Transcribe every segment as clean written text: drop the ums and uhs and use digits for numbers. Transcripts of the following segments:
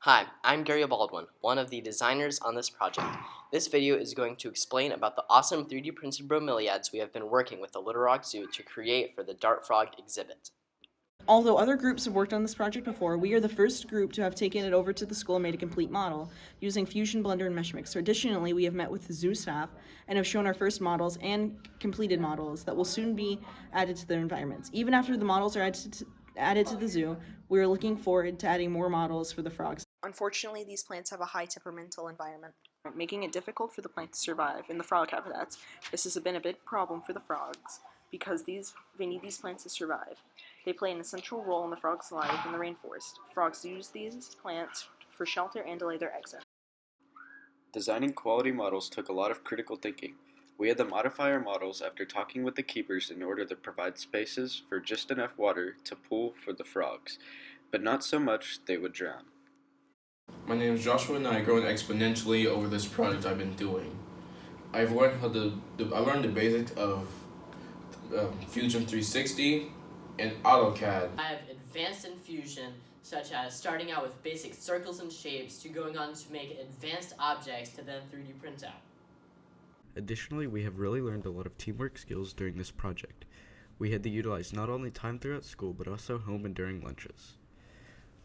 Hi, I'm Gary Baldwin, one of the designers on this project. This video is going to explain about the awesome 3D printed bromiliads we have been working with the Little Rock Zoo to create for the Dart Frog exhibit. Although other groups have worked on this project before, we are the first group to have taken it over to the school and made a complete model using Fusion, Blender, and Meshmix. Additionally, we have met with the zoo staff and have shown our first models and completed models that will soon be added to their environments. Even after the models are added to the zoo, we are looking forward to adding more models for the frogs. Unfortunately, these plants have a high temperamental environment, making it difficult for the plant to survive in the frog habitats. This has been a big problem for the frogs because they need these plants to survive. They play an essential role in the frog's life in the rainforest. Frogs use these plants for shelter and to lay their eggs in. Designing quality models took a lot of critical thinking. We had to modify our models after talking with the keepers in order to provide spaces for just enough water to pool for the frogs, but not so much they would drown. My name is Joshua and I grown exponentially over this project I've been doing. I've learned I learned the basics of Fusion 360 and AutoCAD. I have advanced in Fusion, such as starting out with basic circles and shapes to going on to make advanced objects to then 3D print out. Additionally, we have really learned a lot of teamwork skills during this project. We had to utilize not only time throughout school, but also home and during lunches.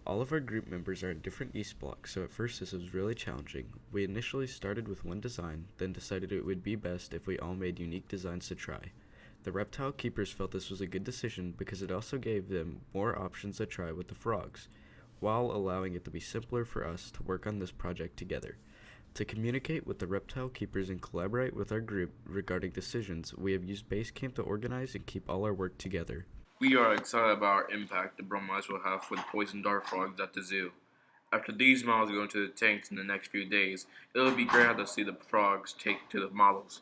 All of our group members are in different East blocks, so at first this was really challenging. We initially started with one design, then decided it would be best if we all made unique designs to try. The reptile keepers felt this was a good decision because it also gave them more options to try with the frogs, while allowing it to be simpler for us to work on this project together. To communicate with the reptile keepers and collaborate with our group regarding decisions, we have used Basecamp to organize and keep all our work together. We are excited about our impact the bromeliads will have for the poison dart frogs at the zoo. After these models go into the tanks in the next few days, it will be great to see the frogs take to the models.